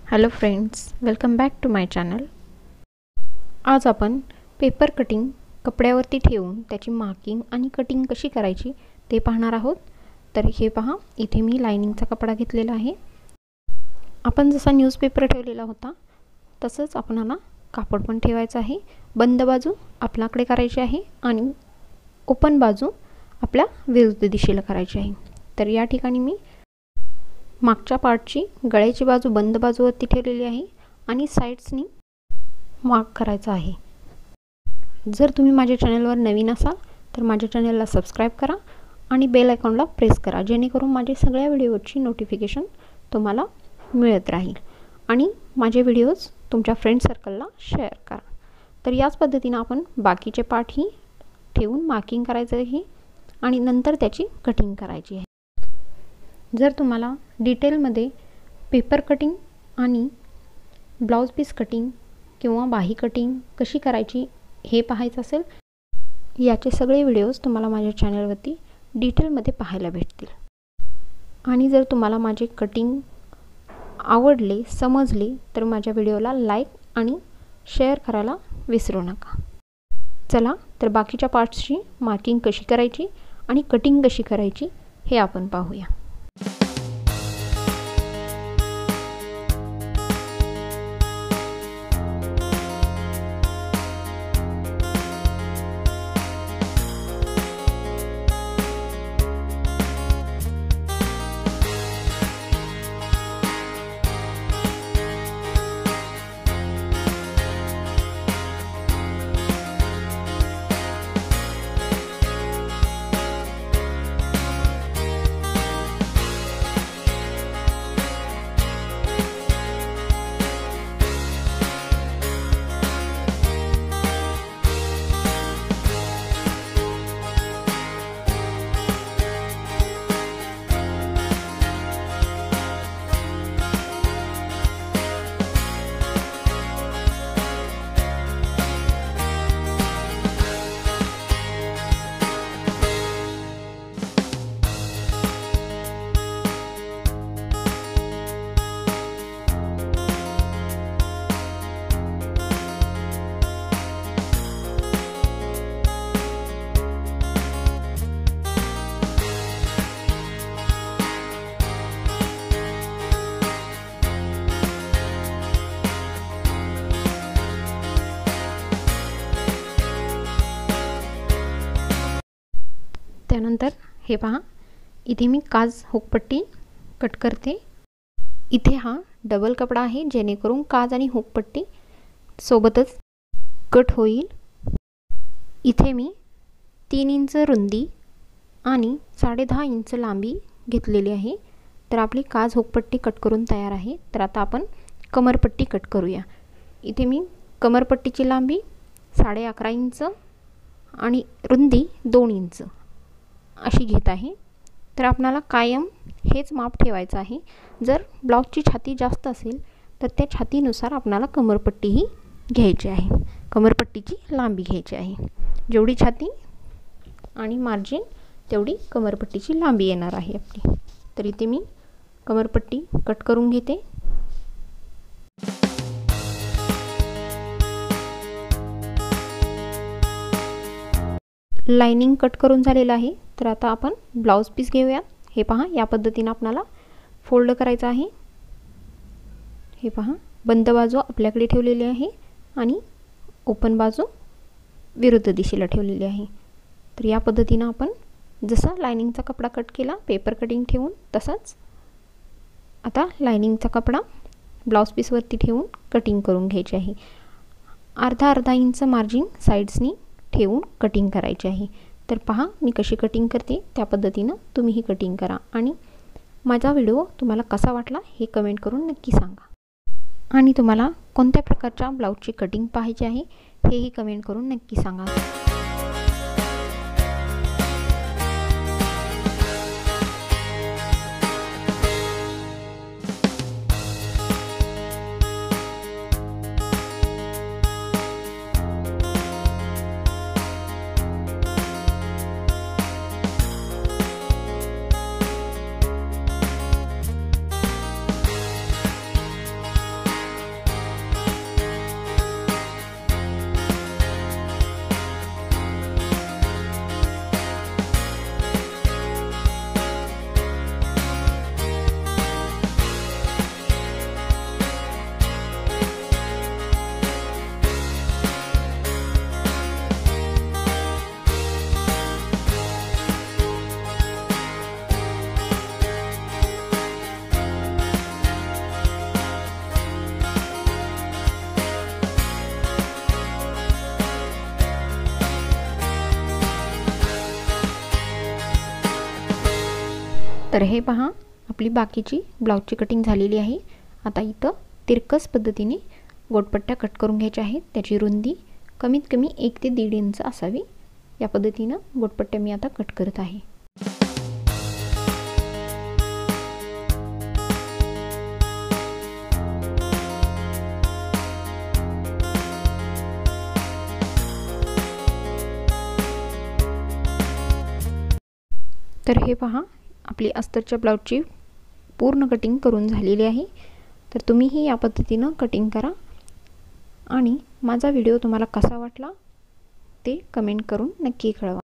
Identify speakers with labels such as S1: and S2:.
S1: Hello friends, welcome back to my channel. आज आपण paper cutting कपड्यावरती ठेवून त्याची मार्किंग आणि कटिंग कशी करायची ते पाहणार आहोत। तर हे पहा, इथे मी लाइनिंगचा कपडा घेतलेला आहे। आपण जसा न्यूजपेपर ठेवलेला होता तसंच आपल्याला कापड पण ठेवायचं आहे। बंद बाजू आपल्याकडे करायची आहे आणि ओपन बाजू आपल्या विरुद्ध दिशेला करायची आहे। तर या ठिकाणी मी मागच्या पार्टची गळ्याची बाजू बंद बाजूवरती ठेवलेली आहे आणि साइड्सनी मार्क करायचा आहे। जर तुम्ही माझ्या चॅनलवर नवीन असाल तर माझ्या चॅनलला सबस्क्राइब करा आणि बेल आयकॉनला प्रेस करा, जेणेकरून माझे सगळ्या व्हिडिओची नोटिफिकेशन तुम्हाला मिळत राहील आणि माझे व्हिडिओज तुमच्या फ्रेंड सर्कलला शेअर करा। तर याच पद्धतीने आपण बाकीचे पार्टही ठेवून मार्किंग करायचं आहे आणि नंतर त्याची कटिंग करायची आहे। जर तुम्हाला डिटेलमध्ये पेपर कटिंग आणि ब्लाउज पीस कटिंग किंवा बाही कटिंग कशी करायची हे पाहायचं असेल, याचे सगळे व्हिडिओज तुम्हाला माझ्या चॅनलवरती डिटेलमध्ये पाहायला भेटतील। आणि जर तुम्हाला माझे कटिंग आवडले, समजले तर माझ्या व्हिडिओला लाईक आणि शेअर करायला विसरू नका। चला तर बाकीच्या पार्ट्सची मार्किंग कशी करायची आणि कटिंग कशी करायची हे आपण पाहूया। त्यानंतर हे पहा, इथे मी काज हुकपट्टी कट करते। इथे हा डबल कपडा आहे, जेणेकरून काज आणि हुकपट्टी सोबतच कट होईल। इथे मी 3 इंच रुंदी आणि 10.5 इंच लांबी घेतलेली आहे। तर आपली काज हुकपट्टी कट करून तयार आहे। तर आता आपण कमरपट्टी कट करूया। इथे मी कमरपट्टीची लांबी 11.5 इंच आणि रुंदी 2 इंच अशी घेत आहे। तर आपल्याला कायम हेच माप ठेवायचं आहे। जर ब्लाउजची छाती जास्त असेल तर त्या छातीनुसार आपल्याला कमरपट्टीही घ्यायची आहे, कमरपट्टीची लांबी घ्यायची आहे। जेवढी छाती आणि मार्जिन तेवढी कमरपट्टीची लांबी येणार आहे आपली। तर इथे मी कमरपट्टी कट करून घेते। लाइनिंग कट करून झालेलं आहे। तर आता आपण ब्लाउज पीस घेऊया। हे पहा, या पद्धतीने आपल्याला फोल्ड करायचं आहे। हे पहा, बंद बाजू आपल्याकडे ठेवलेली आहे आणि ओपन बाजू विरुद्ध दिशेला ठेवलेली आहे। तर या पद्धतीने आपण जसा लाइनिंगचा कपडा कट केला पेपर कटिंग ठेवून, तसाच आता लाइनिंगचा कपडा ब्लाउज पीसवरती ठेवून कटिंग करून घ्यायची आहे। अर्धा इंच मार्जिन साइड्सनी ठेवून कटिंग करायची आहे। तर पहा, मी कशी कटिंग करते त्या पद्धतीने तुम्हीही कटिंग करा आणि माझा व्हिडिओ तुम्हाला कसा वाटला हे कमेंट करून नक्की सांगा। आणि तुम्हाला कोणत्या प्रकारच्या ब्लाउजची कटिंग पाहायची आहे हेही कमेंट करून नक्की सांगा। तर हे पहा, आपली बाकीची ब्लाऊजची कटिंग झालेली आहे. आता इथं तिरकस पद्धतीने गोटपट्ट्या कट करून घ्यायच्या आहेत. त्याची रुंदी कमीत कमी 1 ते 1.5 इंच असावी. या पद्धतीनं गोटपट्ट्या मी आता कट करत आहे. तर हे पहा, आपली अस्तरच्या ब्लाऊजची पूर्ण कटिंग करून झालेली आहे. तर तुम्हीही या पद्धतीनं कटिंग करा आणि माझा व्हिडिओ तुम्हाला कसा वाटला ते कमेंट करून नक्की कळवा.